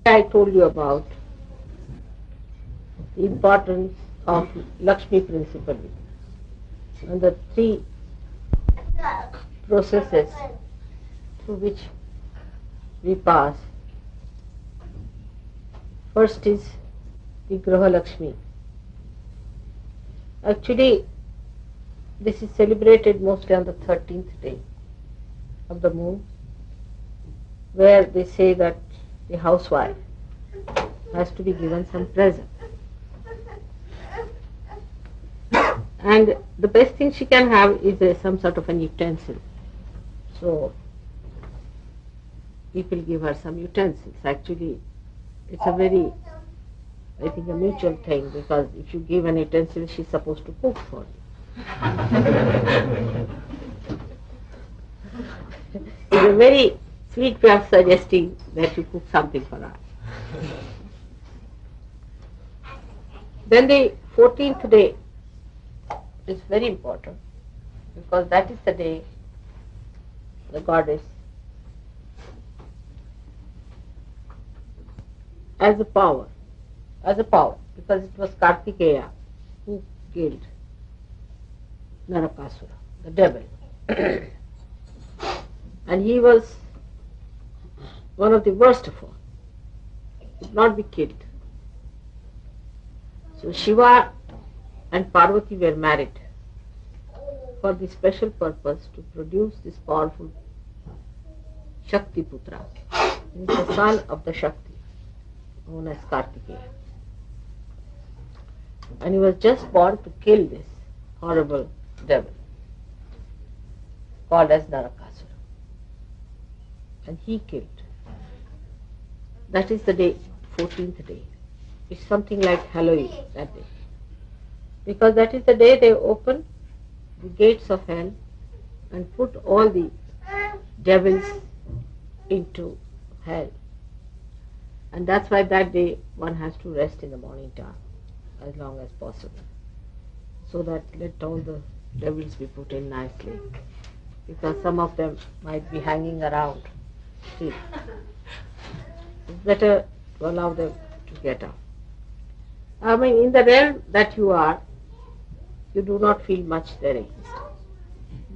I told you about the importance of Lakshmi principle and the three processes through which we pass. First is the Graha Lakshmi. Actually, this is celebrated mostly on the 13th day of the moon, where they say that the housewife has to be given some present. And the best thing she can have is some sort of an utensil. So, people give her some utensils. Actually, it's a very, I think, a mutual thing, because if you give an utensil, she's supposed to cook for you. It's a very sweet way of suggesting that you cook something for her. Then the 14th day is very important, because that is the day the goddess, as a power, because it was Kartikeya who killed Narakasura, the devil. And he was one of the worst of all. He could not be killed. So Shiva and Parvati were married for the special purpose to produce this powerful Shakti Putra. He is the son of the Shakti, known as Kartikeya. And he was just born to kill this horrible devil called as Narakasura. And he killed. That is the day, 14th day. It's something like Halloween that day. Because that is the day they open the gates of hell and put all the devils into hell. And that's why that day one has to rest in the morning time as long as possible, so that let all the devils be put in nicely, because some of them might be hanging around still. It's better to allow them to get out. I mean, in the realm that you are, you do not feel much there exists.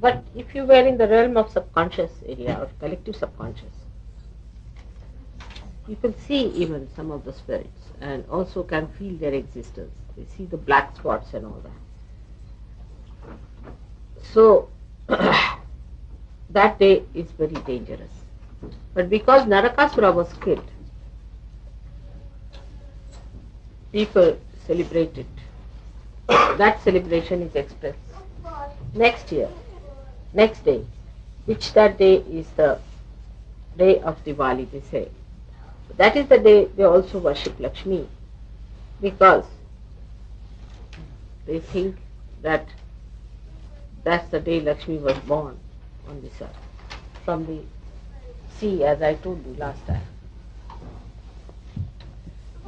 But if you were in the realm of subconscious area or collective subconscious, you can see even some of the spirits and also can feel their existence. They see the black spots and all that. So, that day is very dangerous. But because Narakasura was killed, people celebrate it. That celebration is expressed next year, next day, which that day is the day of Diwali, they say. That is the day they also worship Lakshmi, because they think that that's the day Lakshmi was born on this earth, from the sea, as I told you last time.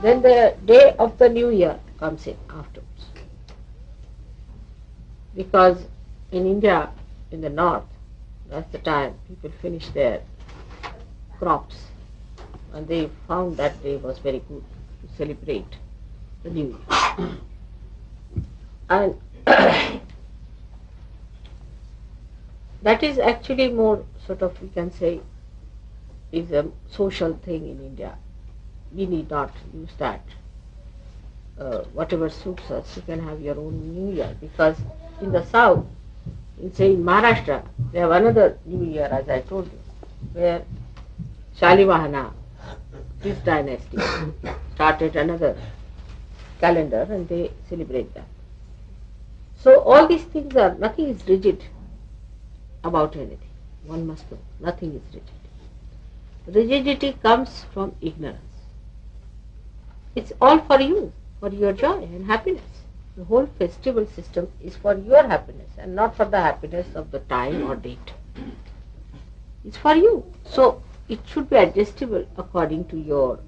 Then the day of the new year comes in afterwards. Because in India, in the north, that's the time people finish their crops, and they found that day was very good to celebrate the new year. And that is actually more sort of, we can say, is a social thing in India. We need not use that. Whatever suits us, you can have your own New Year, because in the south, in say in Maharashtra, they have another New Year, as I told you, where Shalivahana, this dynasty, started another calendar and they celebrate that. So all these things are, nothing is rigid about anything. One must know, nothing is rigid. Rigidity comes from ignorance. It's all for you, for your joy and happiness. The whole festival system is for your happiness and not for the happiness of the time or date. It's for you. So it should be adjustable according to your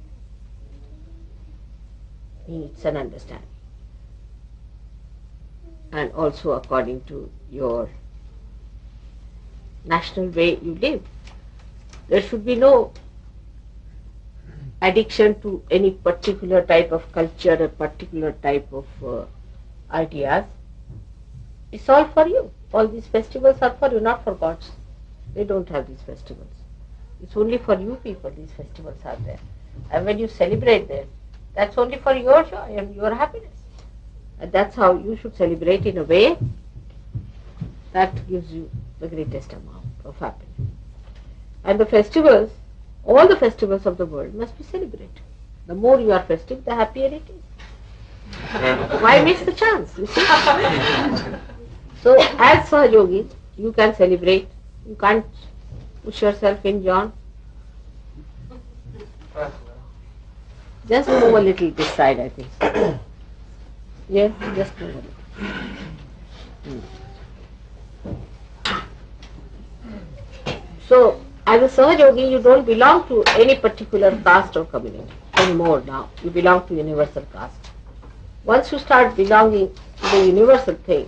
needs and understanding, and also according to your national way you live. There should be no addiction to any particular type of culture, a particular type of ideas. It's all for you. All these festivals are for you, not for gods. They don't have these festivals. It's only for you people these festivals are there. And when you celebrate them, that's only for your joy and your happiness. And that's how you should celebrate, in a way that gives you the greatest amount of happiness. And the festivals, all the festivals of the world must be celebrated. The more you are festive, the happier it is. Why miss the chance? You see? So as Sahajogi, you can celebrate. You can't push yourself in, John. Just move a little this side, I think. Yes, just move a little. So, as a Sahajogi, you don't belong to any particular caste or community anymore now. You belong to universal caste. Once you start belonging to the universal thing,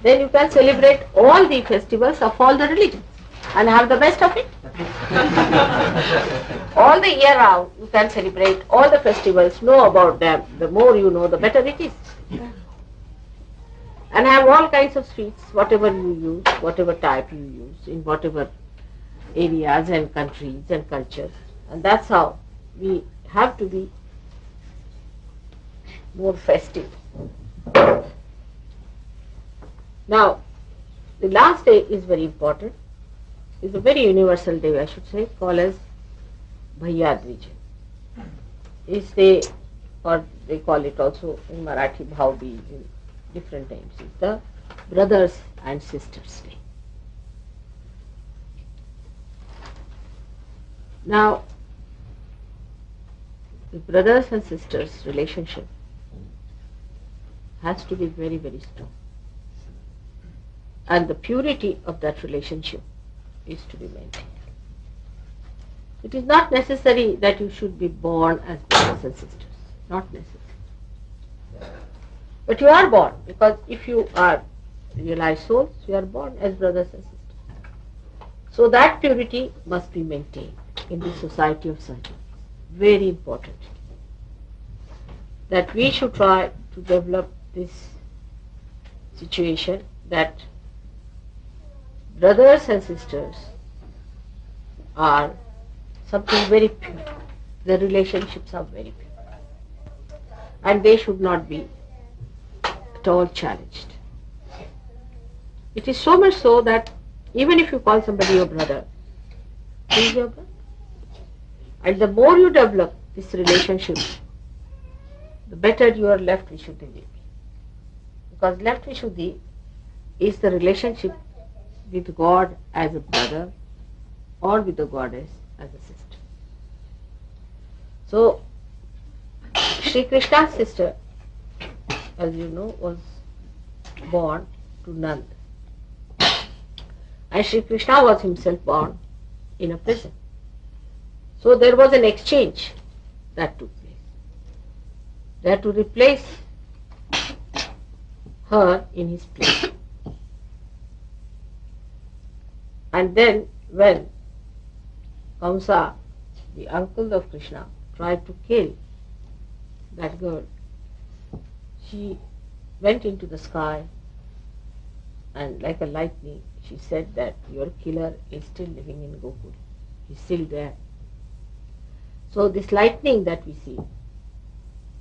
then you can celebrate all the festivals of all the religions and have the best of it. All the year round, you can celebrate all the festivals, know about them. The more you know, the better it is. And have all kinds of sweets, whatever you use, whatever type you use, in whatever areas and countries and cultures. And that's how we have to be more festive. Now, the last day is very important. It's a very universal day, I should say, called as Bhaiya Dvij. It's the, or they call it also in Marathi Bhaubi, in different names. It's the Brothers and Sisters Day. Now, the brothers and sisters relationship has to be very, very strong. And the purity of that relationship is to be maintained. It is not necessary that you should be born as brothers and sisters. Not necessary. But you are born, because if you are realized souls, you are born as brothers and sisters. So that purity must be maintained in the society of Sahaja. Very important. That we should try to develop this situation that brothers and sisters are something very pure. The relationships are very pure. And they should not be at all challenged. It is so much so that even if you call somebody your brother, he is your brother. And the more you develop this relationship, the better your left Vishuddhi will be. Because left Vishuddhi is the relationship with God as a brother or with the goddess as a sister. So, Sri Krishna's sister, as you know, was born to Nand. And Sri Krishna was himself born in a prison. So there was an exchange that took place. They had to replace her in his place. And then when Kamsa, the uncle of Krishna, tried to kill that girl, she went into the sky and like a lightning she said that your killer is still living in Gokul. He's still there. So this lightning that we see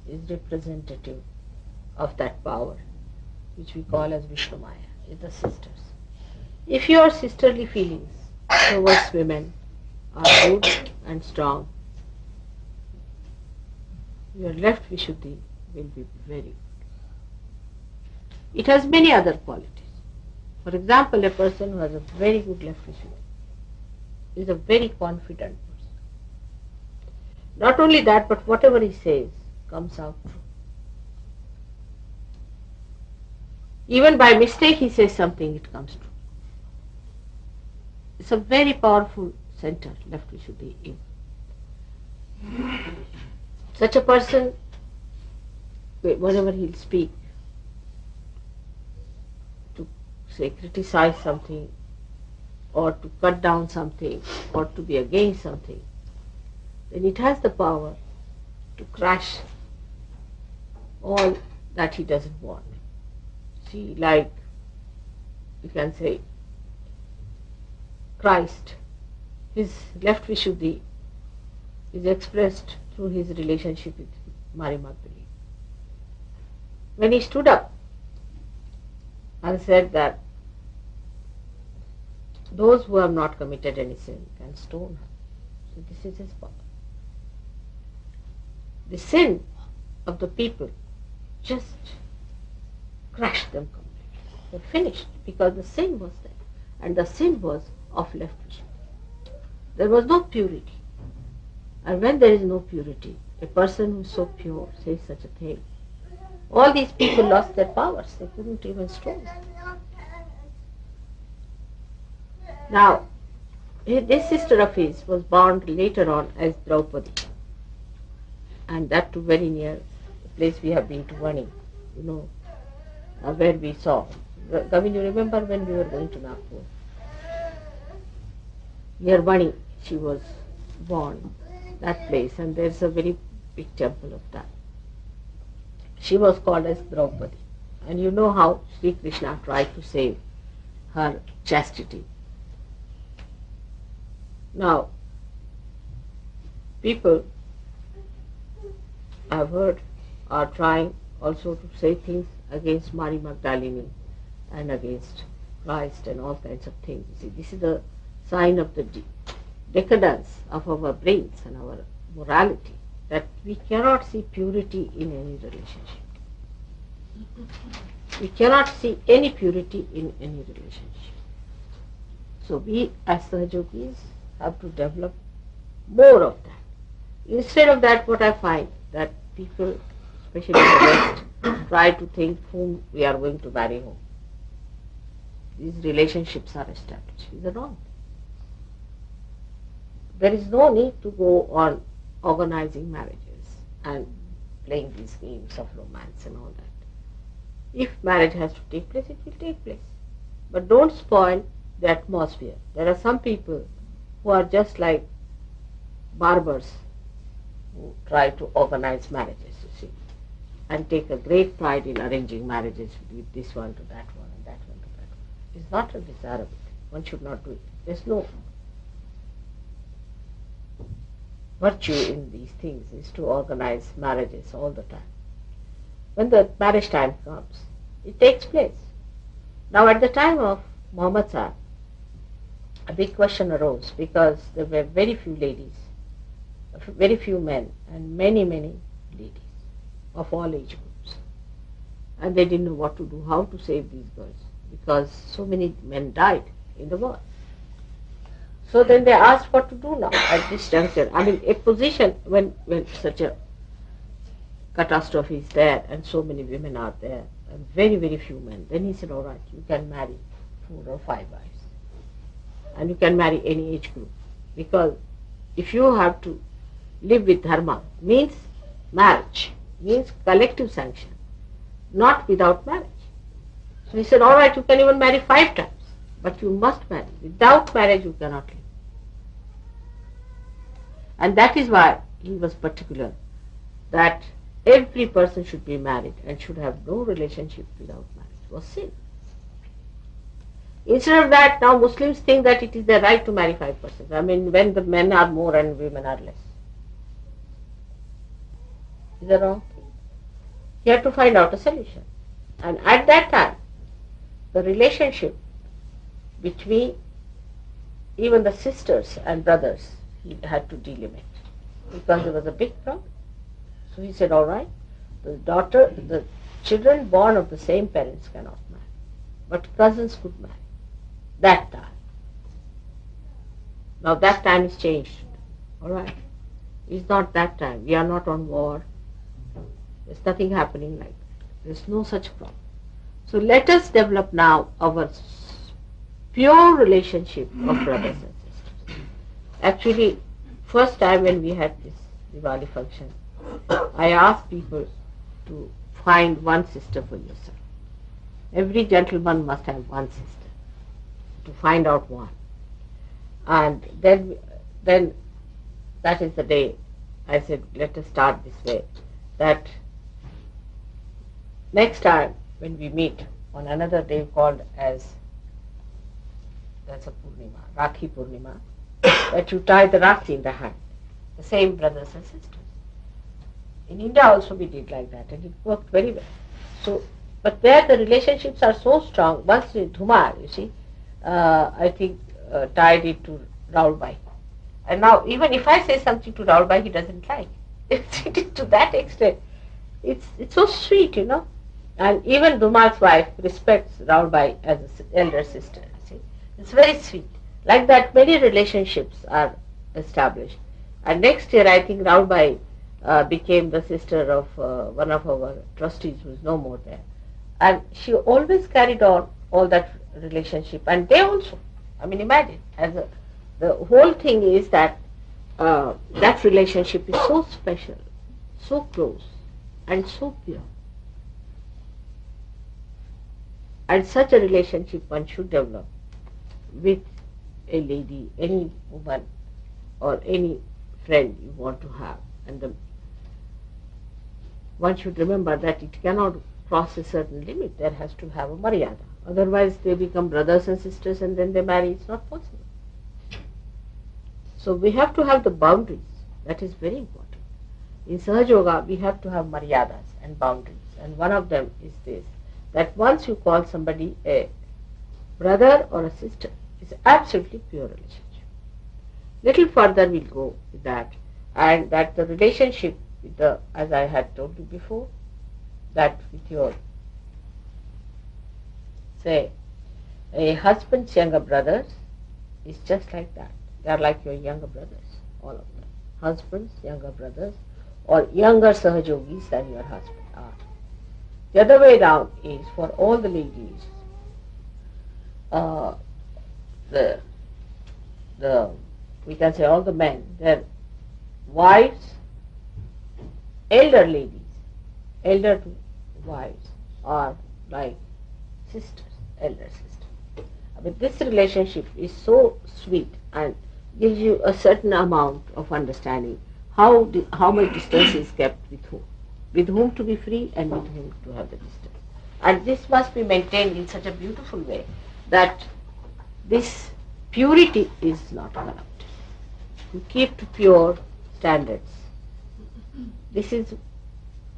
is representative of that power which we call as Vishnu Maya, is the sisters. If your sisterly feelings towards women are good and strong, your left Vishuddhi will be very good. It has many other qualities. For example, a person who has a very good left Vishuddhi is a very confident person. Not only that, but whatever he says comes out true. Even by mistake he says something, it comes true. It's a very powerful center, left Vishuddhi is. Such a person, whenever he'll speak, to say criticize something, or to cut down something, or to be against something, then it has the power to crash all that he doesn't want. See, like you can say Christ, his left Vishuddhi is expressed through his relationship with Mary Magdalene. When he stood up and said that those who have not committed any sin can stone her. So this is his power. The sin of the people just crushed them completely. They finished because the sin was there, and the sin was of left vision. There was no purity. And when there is no purity, a person who is so pure says such a thing. All these people lost their powers. They couldn't even stone. Now, this sister of his was born later on as Draupadi, and that too very near the place we have been to Vani, where we saw. Gavin, you remember when we were going to Nagpur? Near Vani, she was born, that place, and there's a very big temple of that. She was called as Draupadi, and you know how Sri Krishna tried to save her chastity. Now, people I've heard are trying also to say things against Mary Magdalene and against Christ and all kinds of things. You see, this is the sign of the decadence of our brains and our morality, that we cannot see purity in any relationship. We cannot see any purity in any relationship. So we as Sahajogis have to develop more of that. Instead of that, what I find that people, especially in the West, try to think whom we are going to marry home. These relationships are established. These are wrong. There is no need to go on organizing marriages and playing these games of romance and all that. If marriage has to take place, it will take place. But don't spoil the atmosphere. There are some people who are just like barbers who try to organize marriages, you see, and take a great pride in arranging marriages with this one to that one and that one to that one. It's not a desirable thing. One should not do it. There's no virtue in these things, is to organize marriages all the time. When the marriage time comes, it takes place. Now at the time of Muhammad Sahib, a big question arose because there were very few ladies, very few men, and many ladies of all age groups. And they didn't know what to do, how to save these girls, because so many men died in the war. So then they asked what to do now at this juncture. I mean, a position when such a catastrophe is there and so many women are there and very few men, then he said, all right, you can marry 4 or 5 wives. And you can marry any age group. Because if you have to live with dharma, means marriage, means collective sanction, not without marriage. So he said, all right, you can even marry 5 times, but you must marry. Without marriage, you cannot live. And that is why he was particular that every person should be married and should have no relationship without marriage. It was sin. Instead of that, now Muslims think that it is their right to marry 5%. I mean, when the men are more and women are less. Is that wrong? He had to find out a solution. And at that time, the relationship between even the sisters and brothers, he had to delimit because there was a big problem. So he said, all right, the children born of the same parents cannot marry, but cousins could marry. That time. Now that time is changed. All right. It's not that time. We are not on war. There's nothing happening like that. There's no such problem. So let us develop now our pure relationship of brothers and sisters. Actually, first time when we had this Diwali function, I asked people to find one sister for yourself. Every gentleman must have one sister. To find out one. And then that is the day I said, let us start this way, that next time when we meet on another day called as, that's a Purnima, Rakhi Purnima, that you tie the Rakhi in the hand, the same brothers and sisters. In India also we did like that, and it worked very well. So, but there the relationships are so strong. Once Dhumar, you see, I think tied it to Raul Bhai. And now even if I say something to Raul Bhai, he doesn't like. To that extent. It's so sweet, And even Dhumar's wife respects Raul Bhai as an elder sister. See, it's very sweet. Like that, many relationships are established. And next year, I think Raul Bhai became the sister of one of our trustees who is no more there. And she always carried on all that relationship. And they also, imagine, the whole thing is that that relationship is so special, so close, and so pure. And such a relationship one should develop with a lady, any woman, or any friend you want to have. And one should remember that it cannot cross a certain limit. There has to have a maryada. Otherwise they become brothers and sisters and then they marry. It's not possible. So we have to have the boundaries. That is very important. In Sahaja Yoga we have to have maryadas and boundaries. And one of them is this, that once you call somebody a brother or a sister, it's absolutely pure relationship. Little further we'll go with that, and that the relationship with the, as I had told you before, that with your, say, a husband's younger brothers is just like that. They are like your younger brothers, all of them. Husbands, younger brothers, or younger Sahajogis than your husband are. The other way around is for all the ladies, we can say all the men, their wives, elder ladies, elder wives are like sisters, elder sisters. This relationship is so sweet and gives you a certain amount of understanding how much distance is kept with whom to be free and with whom to have the distance. And this must be maintained in such a beautiful way that this purity is not corrupted. You keep to pure standards. This is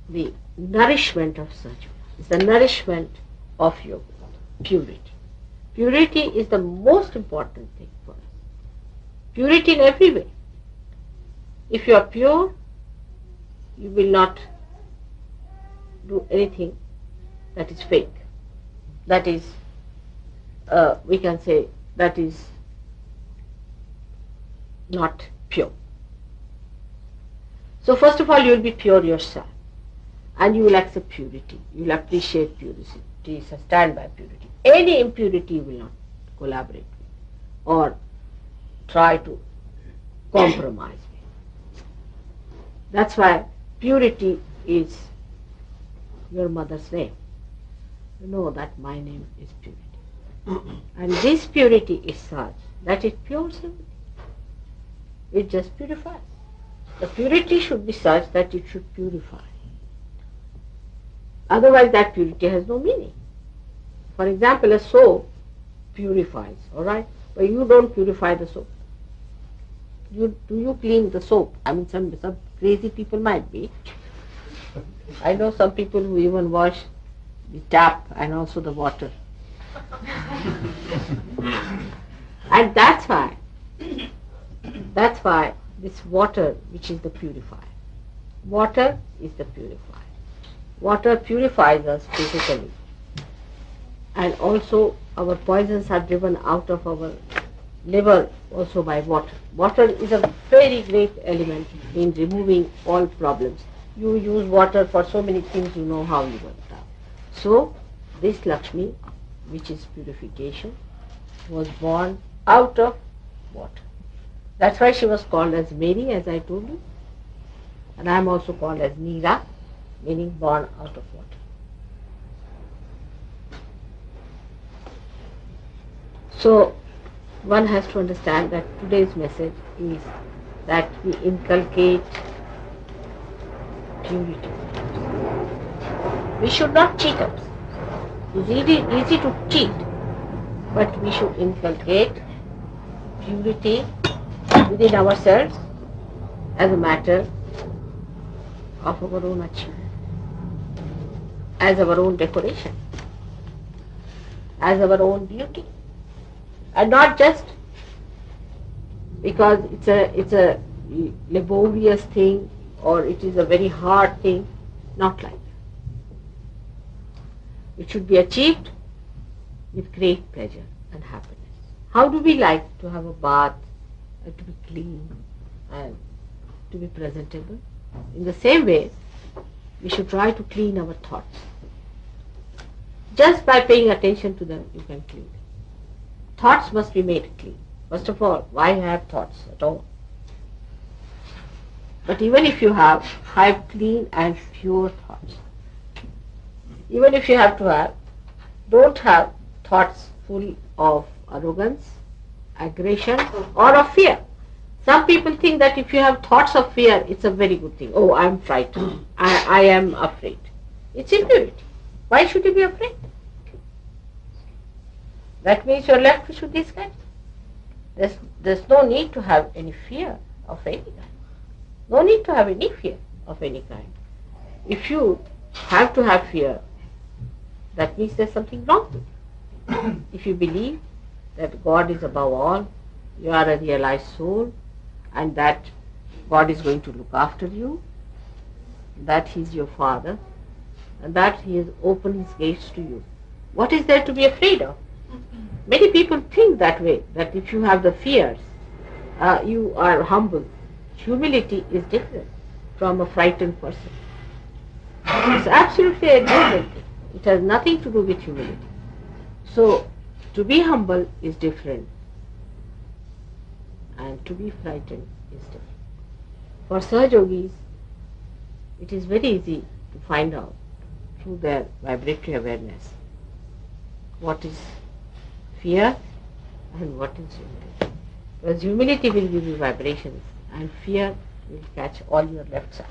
the nourishment of Sahaja. It's the nourishment of yoga, purity. Purity is the most important thing for us. Purity in every way. If you are pure, you will not do anything that is fake. That is, we can say, that is not pure. So first of all, you will be pure yourself, and you will accept purity. You will appreciate purity, stand by purity. Any impurity you will not collaborate with or try to compromise with. That's why purity is your mother's name. You know that my name is purity. And this purity is such that it pures everything. It just purifies. The purity should be such that it should purify. Otherwise that purity has no meaning. For example, a soap purifies, alright? But you don't purify the soap. Do you clean the soap? Some crazy people might be. I know some people who even wash the tap and also the water. And that's why this water, which is the purifier. Water is the purifier. Water purifies us physically. And also our poisons are driven out of our liver also by water. Water is a very great element in removing all problems. You use water for so many things, you know how you work it out. So this Lakshmi, which is purification, was born out of water. That's why she was called as Mary, as I told you. And I am also called as Neera, meaning born out of water. So one has to understand that today's message is that we inculcate purity. We should not cheat ourselves. It's easy to cheat, but we should inculcate purity within ourselves as a matter of our own achievement, as our own decoration, as our own beauty, and not just because it's a laborious thing or it is a very hard thing, not like that. It should be achieved with great pleasure and happiness. How do we like to have a bath and to be clean and to be presentable? In the same way, we should try to clean our thoughts. Just by paying attention to them, you can clean them. Thoughts must be made clean. First of all, why have thoughts at all? But even if you have clean and pure thoughts. Even if you have to have, don't have thoughts full of arrogance, aggression, or of fear. Some people think that if you have thoughts of fear, it's a very good thing. Oh, I'm frightened. I am afraid. It's impurity. Why should you be afraid? That means you're left with this kind. There's no need to have any fear of any kind. No need to have any fear of any kind. If you have to have fear, that means there's something wrong with you. If you believe that God is above all, you are a realized soul, and that God is going to look after you, that He is your Father, and that He has opened His gates to you, what is there to be afraid of? Many people think that way, that if you have the fears, you are humble. Humility is different from a frightened person. It's absolutely a different thing. It has nothing to do with humility. So, to be humble is different, and to be frightened is different. For Sahaj Yogis, it is very easy to find out through their vibratory awareness what is fear and what is humility. Because humility will give you vibrations and fear will catch all your left side.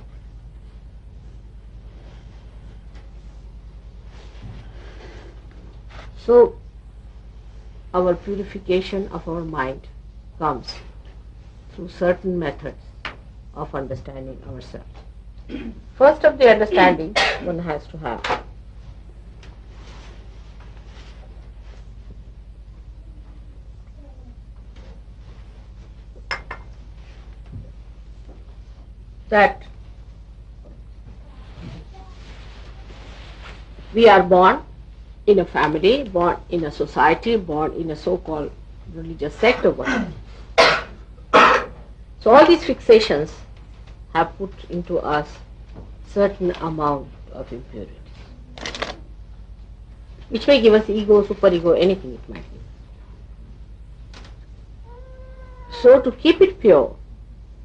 So, our purification of our mind comes through certain methods of understanding ourselves. First of the understanding one has to have that we are born in a family, born in a society, born in a so-called religious sect or whatever. So all these fixations have put into us certain amount of impurities, which may give us ego, superego, anything it might be. So to keep it pure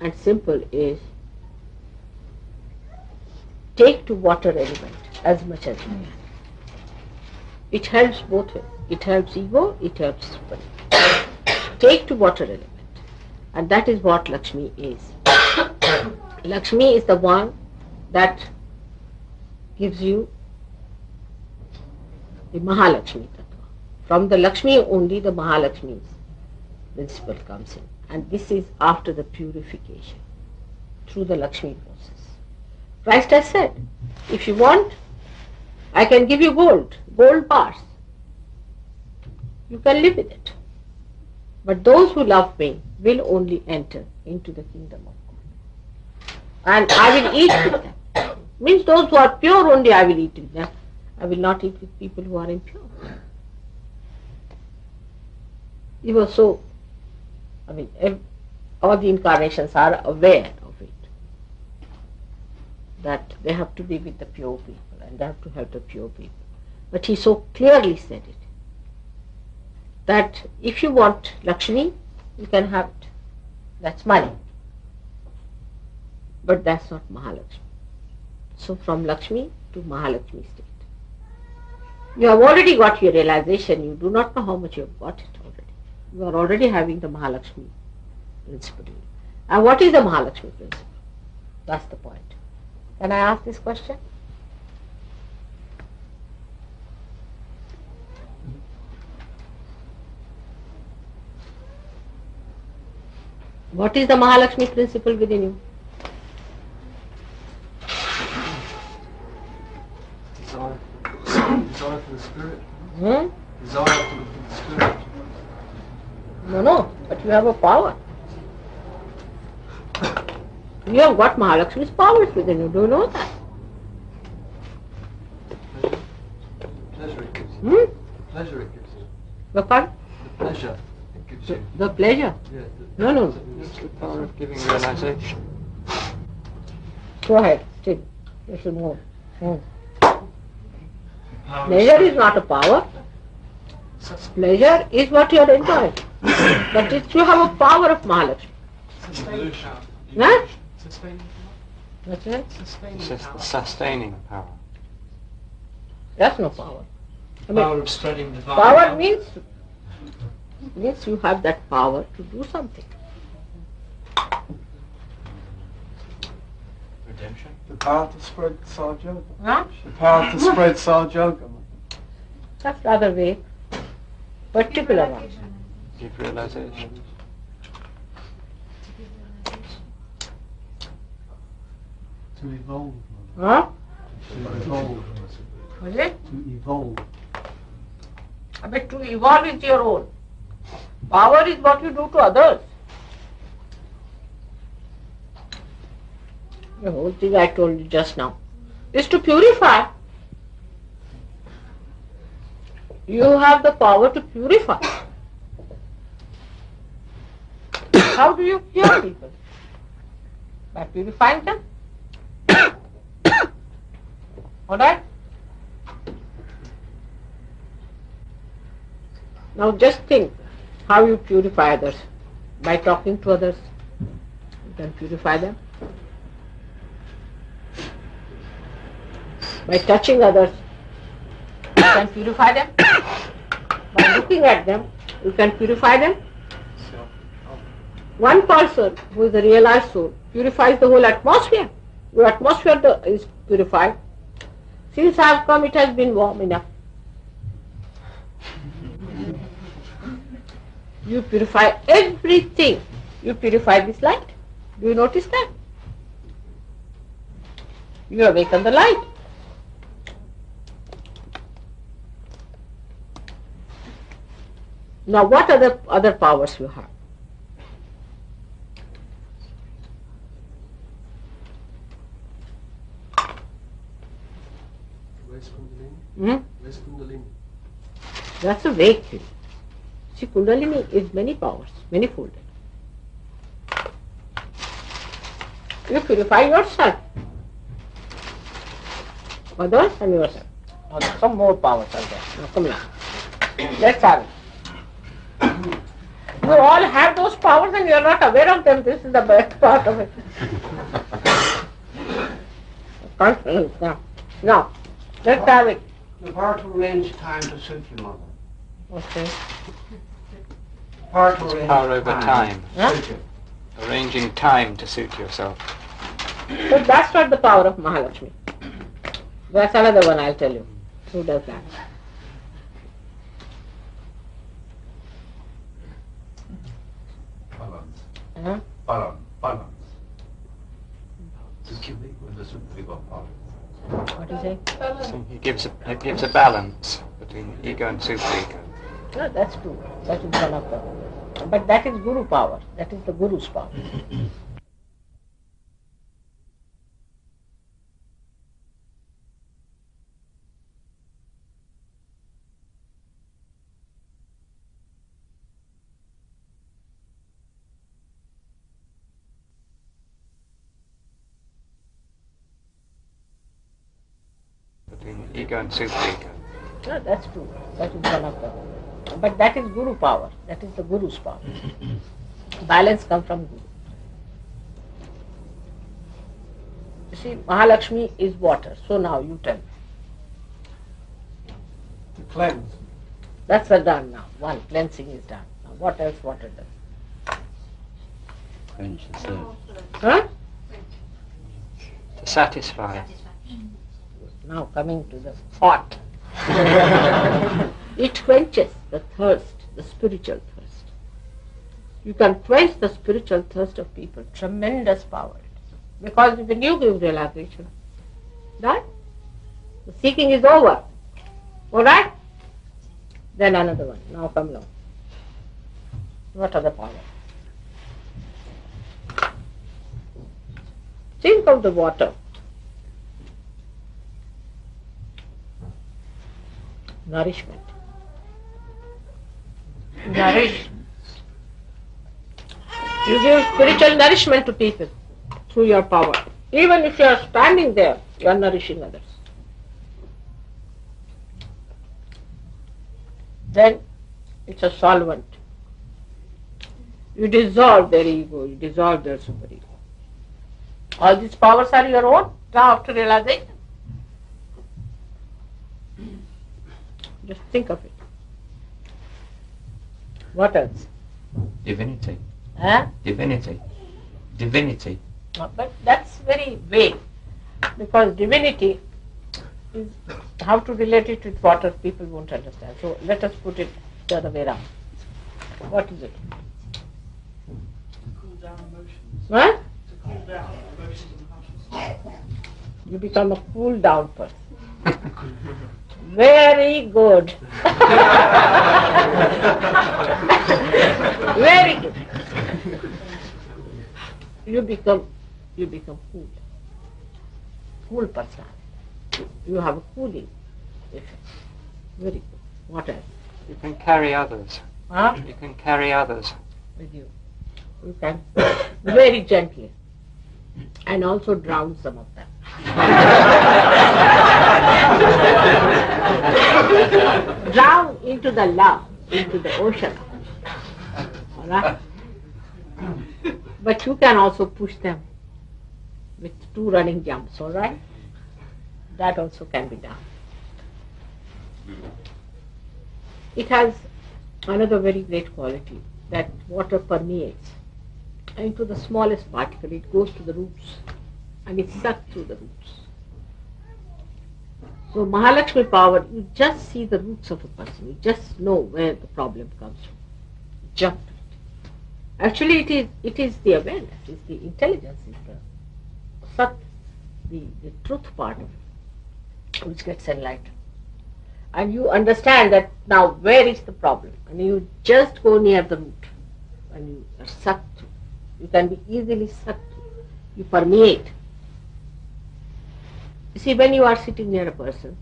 and simple is take to water element as much as you can. It helps both ways. It helps ego, it helps superego. Take to water element. And that is what Lakshmi is. Lakshmi is the one that gives you the Mahalakshmi Tattva. From the Lakshmi only the Mahalakshmi's principle comes in. And this is after the purification through the Lakshmi process. Christ has said, if you want, I can give you gold bars. You can live with it. But those who love me will only enter into the kingdom of God. And I will eat with them. Means those who are pure only I will eat with them. I will not eat with people who are impure. All the incarnations are aware of it. That they have to be with the pure people and they have to help the pure people. But he so clearly said it, that if you want Lakshmi, you can have it. That's money. But that's not Mahalakshmi. So from Lakshmi to Mahalakshmi state. You have already got your realization, you do not know how much you have got it already. You are already having the Can I ask this question? What is the Mahalakshmi principle within you? Desire. Desire for the spirit. Desire for the spirit. No, but you have a power. You have got Mahalakshmi's powers within you. Do you know that? Pleasure it gives you. Pleasure it gives you. The pardon? The pleasure it gives you. The pleasure? Yeah. No. It's the power of giving realization. Go ahead, still. Little more. Pleasure is not a power. Pleasure is what you are enjoying. But it's, you have a power of Mahalakshmi. Sustaining power. Huh? Sustaining power. What's that? It's just the sustaining power. That's no power. I mean, Power of spreading divine power means you have that power to do something. redemption. The power to spread Saj Yoga. Huh? The power to spread Saj Yoga. That's rather vague. Particular one. Deep realization. To evolve. Huh? To evolve. Was it? To evolve. But to evolve is your own. Power is what you do to others. The whole thing I told you just now is to purify. You have the power to purify. How do you cure people? By purifying them. Alright? Now just think how you purify others. By talking to others, you can purify them. By touching others, you can purify them. By looking at them, you can purify them. One person who is a realized soul purifies the whole atmosphere. Your atmosphere is purified. Since I have come, it has been warm enough. You purify everything. You purify this light. Do you notice that? You awaken the light. Now what other powers you have? Where's Kundalini? Hmm? Where's Kundalini? That's a vague thing. See, Kundalini is many powers, many-folded. You purify yourself, others and yourself. Now, some more powers are there. Now come here. Let's have it. You all have those powers and you are not aware of them. This is the best part of it. Confidence now. Now, let's have it. The power to arrange time to suit you, Mother. Okay. Power to arrange Power over time. Huh? Suit you. Arranging time to suit yourself. So that's not the power of Mahalakshmi. That's another one I'll tell you. Who does that? Balance. Huh? Balance. To keep with the super power. What do you say? So it gives a balance between ego and superego. No, that's true. That is one of them. But that is Guru power. That is the Guru's power. Between ego and superego. No, that's true. That is one of them. But that is Guru power. That is the Guru's power. Balance comes from Guru. You see, Mahalakshmi is water. So now you tell me. To cleanse. That's done now. One, cleansing is done. Now what else water does? Quench the thirst. Huh? To satisfy. Now coming to the hot. It quenches the thirst, the spiritual thirst. You can quench the spiritual thirst of people. Tremendous power. Because when you give realization, that the seeking is over. Alright? Then another one. Now come now. What are the powers? Think of the water. Nourishment. Nourish. You give spiritual nourishment to people through your power. Even if you are standing there, you are nourishing others. Then it's a solvent. You dissolve their ego, you dissolve their super ego. All these powers are your own now after realization. Just think of it. What else? Divinity. Huh? Divinity. Divinity. But that's very vague. Because divinity is how to relate it with water, people won't understand. So let us put it the other way around. What is it? Cool down emotions. What? To cool down emotions and passions. You become a cool down person. Very good. Very good. You become cool. Cool person. You have a cooling effect. Very good. What else? You can carry others. Huh? You can carry others. With you. You can very gently. And also drown some of them. Drown into the love, into the ocean. Alright? But you can also push them with 2 running jumps, alright? That also can be done. It has another very great quality, that water permeates into the smallest particle. It goes to the roots and it's sucked through the roots. So Mahalakshmi power, you just see the roots of a person. You just know where the problem comes from. Jump to it. Actually it is the awareness, it's the intelligence, it's the sat, the truth part of it, which gets enlightened. And you understand that now where is the problem? And you just go near the root and you are sucked through. You can be easily sucked through. You permeate. You see, when you are sitting near a person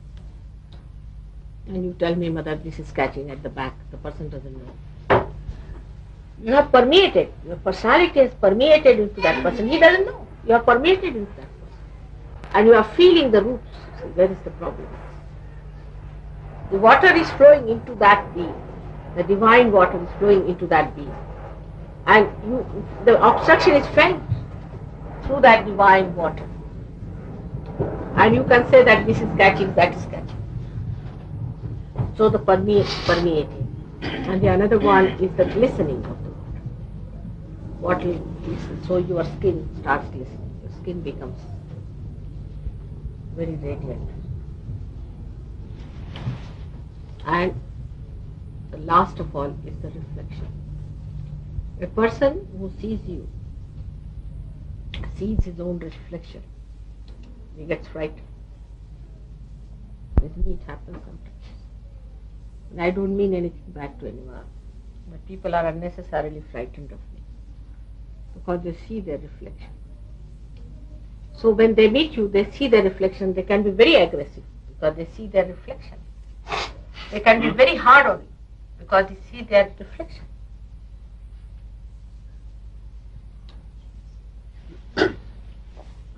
and you tell me, Mother, this is catching at the back, the person doesn't know. You have permeated. Your personality has permeated into that person. He doesn't know. You are permeated into that person. And you are feeling the roots. So where is the problem? The water is flowing into that being. The divine water is flowing into that being. And the obstruction is felt through that divine water. And you can say that this is catching, that is catching. So the permeating. And the another one is the glistening of the water. Water glistens. So your skin starts glistening. Your skin becomes very radiant. And the last of all is the reflection. A person who sees you sees his own reflection. He gets frightened. With me it happens sometimes. And I don't mean anything bad to anyone. But people are unnecessarily frightened of me. Because they see their reflection. So when they meet you, they see their reflection. They can be very aggressive because they see their reflection. They can be very hard on you because they see their reflection.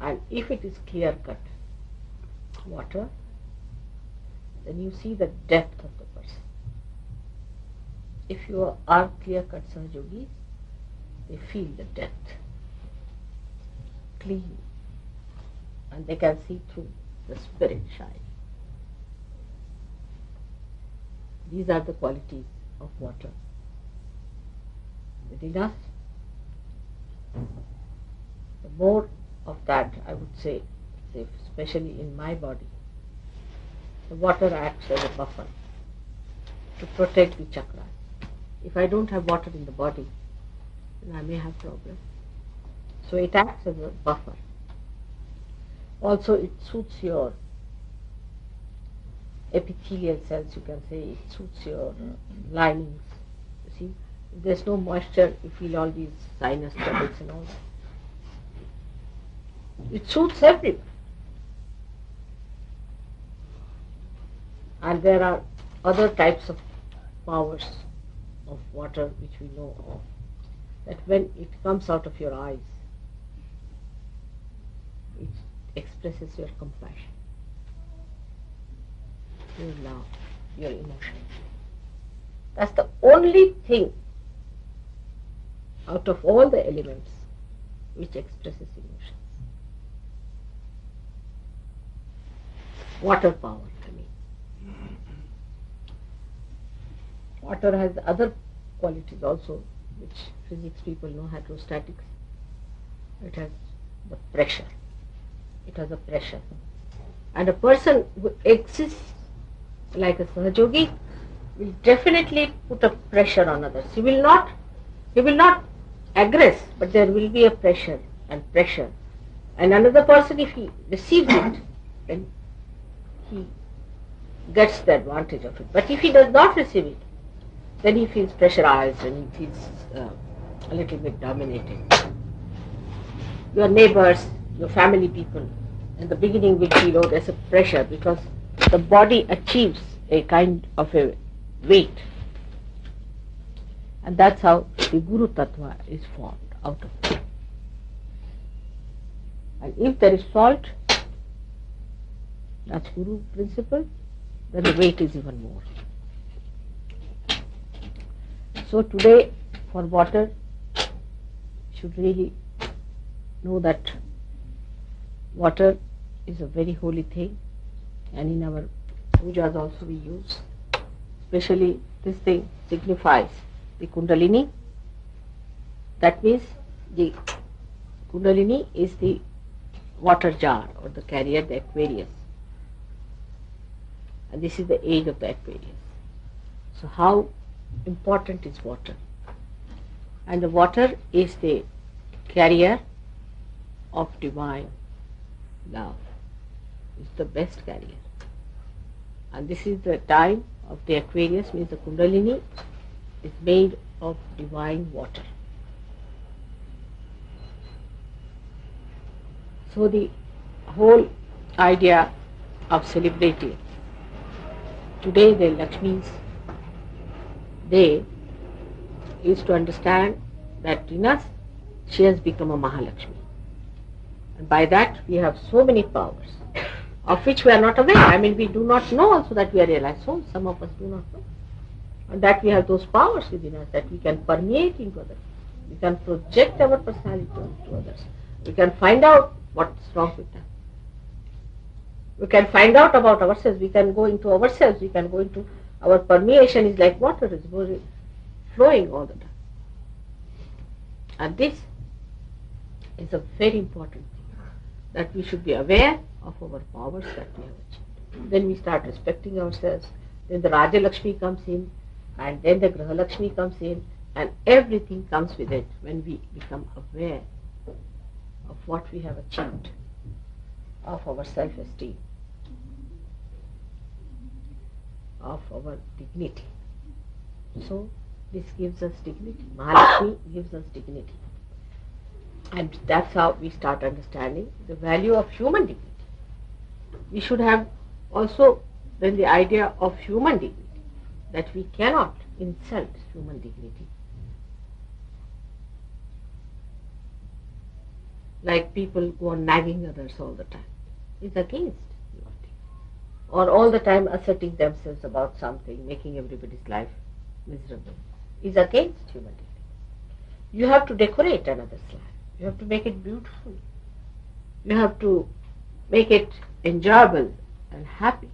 And if it is clear-cut water, then you see the depth of the person. If you are clear-cut Sahajogis, they feel the depth, clean, and they can see through the spirit shine. These are the qualities of water within us. The more of that, I would say, if, especially in my body, the water acts as a buffer to protect the chakras. If I don't have water in the body, then I may have problem. So it acts as a buffer. Also, it suits your epithelial cells, you can say. It suits your linings. You see, if there's no moisture, you feel all these sinus troubles and all that. It suits everyone. And there are other types of powers of water which we know of. That when it comes out of your eyes, it expresses your compassion, your love, your emotion. That's the only thing out of all the elements which expresses emotions. Water power, I mean. Water has other qualities also, which physics people know, hydrostatics. It has the pressure. It has a pressure. And a person who exists like a Sahajogi will definitely put a pressure on others. He will not aggress, but there will be a pressure and pressure. And another person, if he receives it, then he gets the advantage of it. But if he does not receive it, then he feels pressurized and he feels a little bit dominated. Your neighbors, your family people, in the beginning will feel, oh, there's a pressure, because the body achieves a kind of a weight. And that's how the Guru Tattva is formed out of it. And if there is salt, that's Guru principle, then the weight is even more. So today, for water, should really know that water is a very holy thing, and in our pujas also we use. Especially this thing signifies the Kundalini. That means the Kundalini is the water jar or the carrier, the Aquarius. And this is the age of the Aquarius. So how important is water? And the water is the carrier of divine love. It's the best carrier. And this is the time of the Aquarius, means the Kundalini is made of divine water. So the whole idea of celebrating today the Lakshmi's day is to understand that in us she has become a Mahalakshmi. And by that we have so many powers of which we are not aware. I mean, we do not know also that we are realized. So some of us do not know. And that we have those powers within us that we can permeate into others. We can project our personality to others. We can find out what's wrong with them. We can find out about ourselves. We can go into ourselves. We can go into our permeation is like water, is flowing all the time. And this is a very important thing, that we should be aware of our powers that we have achieved. Then we start respecting ourselves. Then the Raja Lakshmi comes in, and then the Graha Lakshmi comes in, and everything comes with it when we become aware of what we have achieved, of our self-esteem, of our dignity. So this gives us dignity. Mahalakshmi gives us dignity. And that's how we start understanding the value of human dignity. We should have also then the idea of human dignity, that we cannot insult human dignity. Like people go on nagging others all the time. It's against human dignity. Or all the time asserting themselves about something, making everybody's life miserable, is against human dignity. You have to decorate another's life. You have to make it beautiful. You have to make it enjoyable and happy.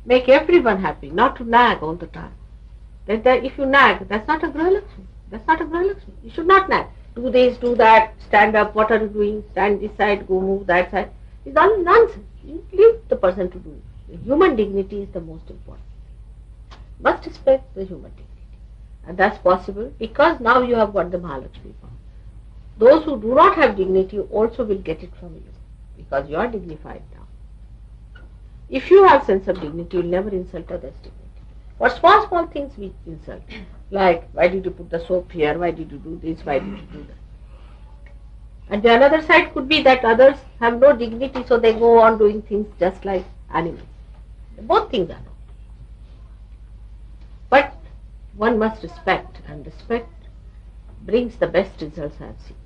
Make everyone happy, not to nag all the time. Then if you nag, that's not a Grahalakshmi. That's not a Grahalakshmi. You should not nag. Do this, do that, stand up, what are you doing? Stand this side, go move that side. It's all nonsense. You leave the person to do it. The human dignity is the most important. Must respect the human dignity. And that's possible because now you have got the Mahalakshmi power. Those who do not have dignity also will get it from you because you are dignified now. If you have sense of dignity, you will never insult others' dignity. For small things we insult, like why did you put the soap here, why did you do this, why did you do that. And the another side could be that others have no dignity, so they go on doing things just like animals. Both things are wrong. But one must respect, and respect brings the best results I have seen.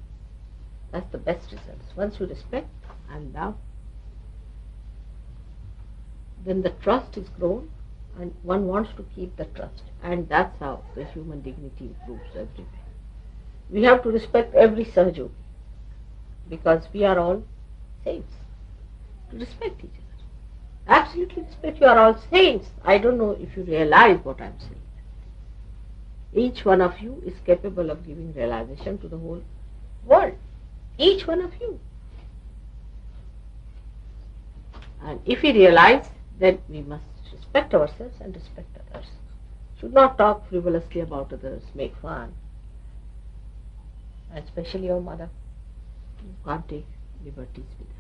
That's the best results. Once you respect and love, then the trust is grown and one wants to keep the trust. And that's how the human dignity improves everywhere. We have to respect every Sahajogi because we are all saints. To respect each other. Absolutely respect. You are all saints. I don't know if you realize what I am saying. Each one of you is capable of giving realization to the whole world. Each one of you. And if we realize, then we must respect ourselves and respect others. Should not talk frivolously about others, make fun. And especially your mother. You can't take liberties with her.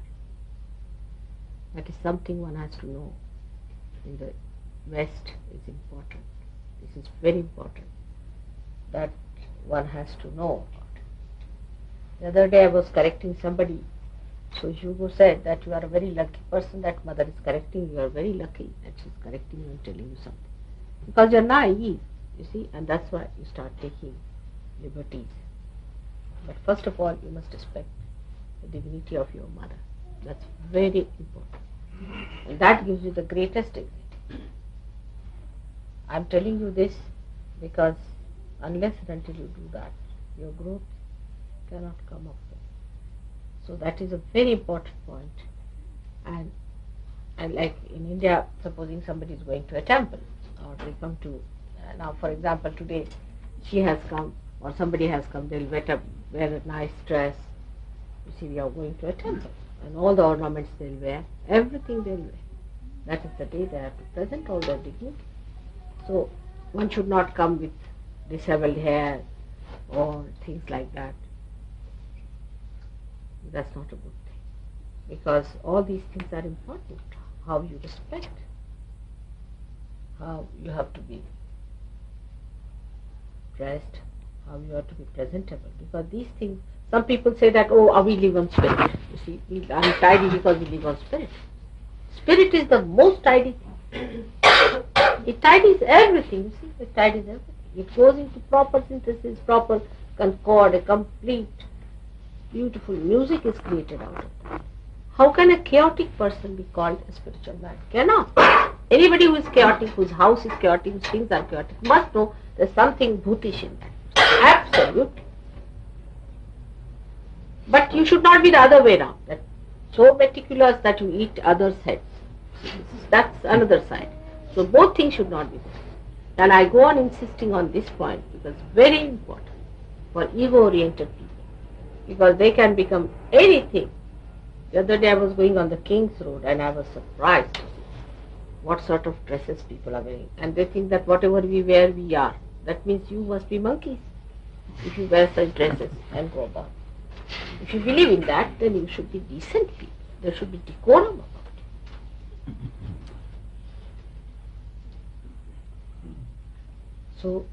That is something one has to know. In the West is important. This is very important. That one has to know about. The other day I was correcting somebody. So Hugo said that you are a very lucky person, that mother is correcting you. You are very lucky that she is correcting you and telling you something. Because you are naive, you see, and that's why you start taking liberties. But first of all, you must respect the dignity of your mother. That's very important. And that gives you the greatest dignity. I am telling you this because unless and until you do that, your growth cannot come up with. So that is a very important point. And like in India, supposing somebody is going to a temple, or they come to, now for example today, she has come, or somebody has come, they'll wear a nice dress. You see, we are going to a temple, and all the ornaments they'll wear, everything they'll wear. That is the day they have to present all their dignity. So one should not come with disheveled hair or things like that. That's not a good thing. Because all these things are important. How you respect, how you have to be dressed, how you have to be presentable. Because these things, some people say that, oh, we live on spirit. You see, we are tidy because we live on spirit. Spirit is the most tidy thing. It tidies everything, you see, it tidies everything. It goes into proper synthesis, proper concord, a complete, beautiful music is created out of that. How can a chaotic person be called a spiritual man? Cannot. Anybody who is chaotic, whose house is chaotic, whose things are chaotic, must know there's something bhutish in that. Absolutely. But you should not be the other way around. That so meticulous that you eat others' heads. That's another side. So both things should not be there. And I go on insisting on this point because it's very important for ego-oriented people. Because they can become anything. The other day I was going on the King's Road and I was surprised to see what sort of dresses people are wearing. And they think that whatever we wear, we are. That means you must be monkeys if you wear such dresses and go about. If you believe in that, then you should be decent people. There should be decorum about it. So,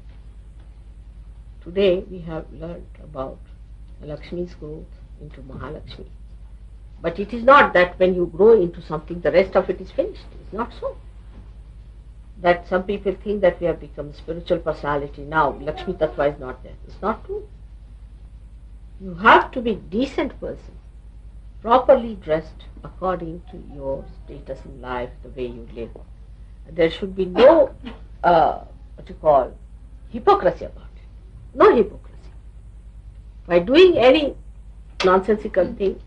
today we have learned about Lakshmi's growth into Mahalakshmi. But it is not that when you grow into something, the rest of it is finished. It's not so. That some people think that we have become spiritual personality now. Lakshmi Tattva is not there. It's not true. You have to be a decent person, properly dressed according to your status in life, the way you live. There should be no, hypocrisy about it. No hypocrisy. By doing any nonsensical thing,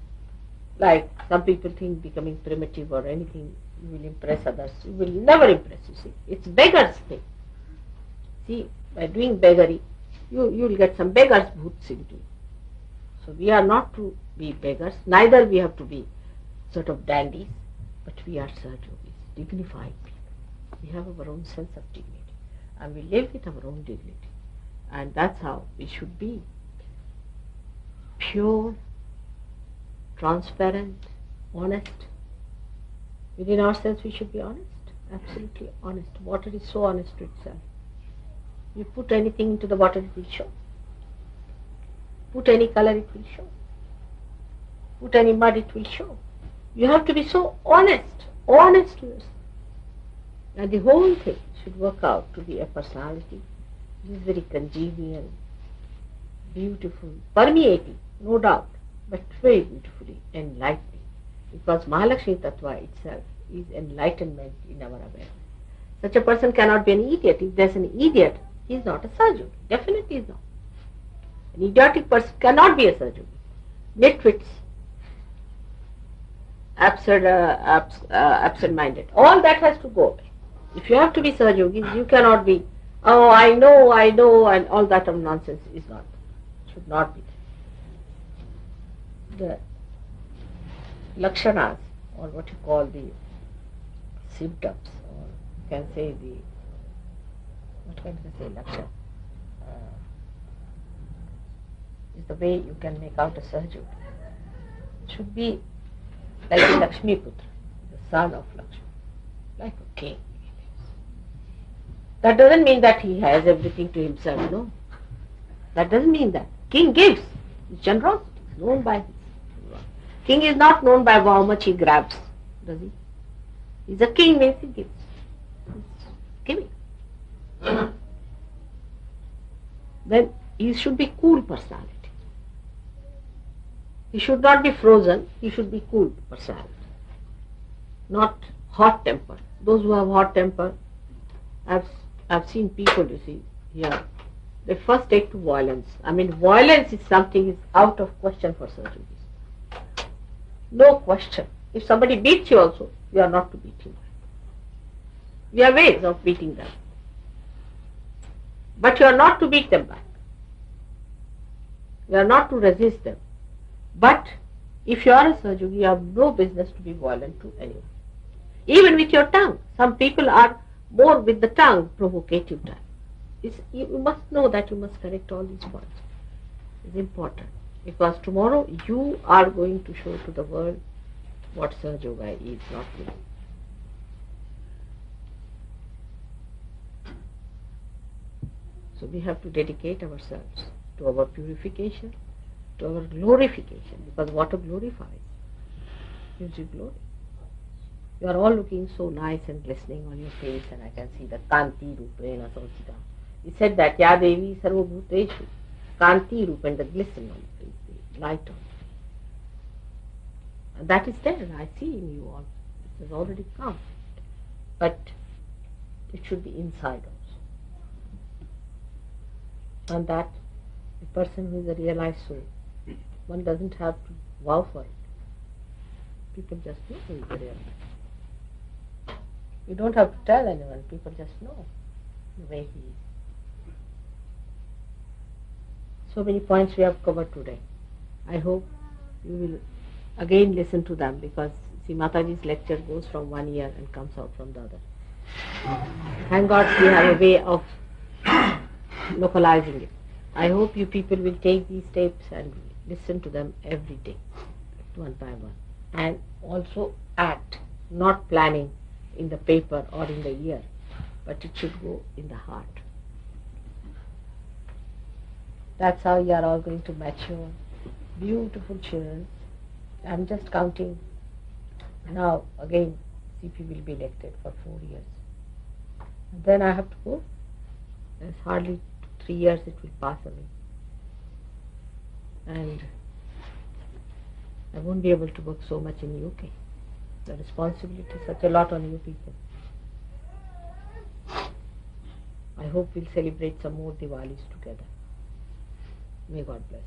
like some people think becoming primitive or anything, you will impress others. You will never impress, you see. It's beggar's thing. See, by doing beggary, you will get some beggar's bhoots into you. So we are not to be beggars, neither we have to be sort of dandies, but we are Sahajogis, dignified people. We have our own sense of dignity, and we live with our own dignity, and that's how we should be. Pure, transparent, honest. Within ourselves we should be honest, absolutely honest. Water is so honest to itself. You put anything into the water, it will show. Put any color, it will show. Put any mud, it will show. You have to be so honest to yourself. And the whole thing should work out to be a personality which is very congenial, beautiful, permeating, no doubt, but very beautifully enlightening. Because Mahalakshmi Tattva itself is enlightenment in our awareness. Such a person cannot be an idiot. If there's an idiot, he is not a Sahajogi. Definitely is not. An idiotic person cannot be a Sahajogi. Nitwits, absent-minded. All that has to go away. If you have to be Sahajogis, you cannot be, oh, I know, and all that of nonsense is not, should not be there. The lakshanas, or what you call the symptoms, or you can say the, what can I say, lakshana, is the way you can make out a Sahajogi. It should be like a Lakshmi Putra, the son of Lakshmi, like a king. That doesn't mean that he has everything to himself, no. That doesn't mean that. King gives. His generosity is known by his. King is not known by how much he grabs, does he? He's a king, means he gives. He's giving. Then he should be cool personality. He should not be frozen, he should be cool personality. Not hot temper. Those who have hot temper, I've seen people, you see, here, they first take to violence. I mean, violence is something is out of question for surgeries. No question. If somebody beats you also, you are not to beat him. We have ways of beating them. But you are not to beat them back. You are not to resist them. But if you are a Sahajogi, you have no business to be violent to anyone. Even with your tongue. Some people are more with the tongue, provocative type. You must know that you must correct all these points. It's important. Because tomorrow you are going to show to the world what Sahajoga is, not me. So we have to dedicate ourselves to our purification, to our glorification, because water glorifies, gives you glory. You are all looking so nice and glistening on your face, and I can see the Kanti Rupena Samsita. He said that Ya Devi Sarvabhuteshu, Kanti Rupa, and the glisten on your face, the light on your face. And that is there, I see in you all. It has already come. But it should be inside also. And that the person who is a realized soul, one doesn't have to vow for it. People just know who is a realized. You don't have to tell anyone, people just know the way he is. So many points we have covered today. I hope you will again listen to them, because see, Mataji's lecture goes from one ear and comes out from the other. Thank God we have a way of localizing it. I hope you people will take these tapes and listen to them every day, one by one. And also act, not planning in the paper or in the ear, but it should go in the heart. That's how you are all going to mature. Beautiful children. I'm just counting. Now again CP will be elected for 4 years. And then I have to go. There's hardly 3 years it will pass away. And I won't be able to work so much in UK. The responsibility is such a lot on you people. I hope we'll celebrate some more Diwalis together. May God bless.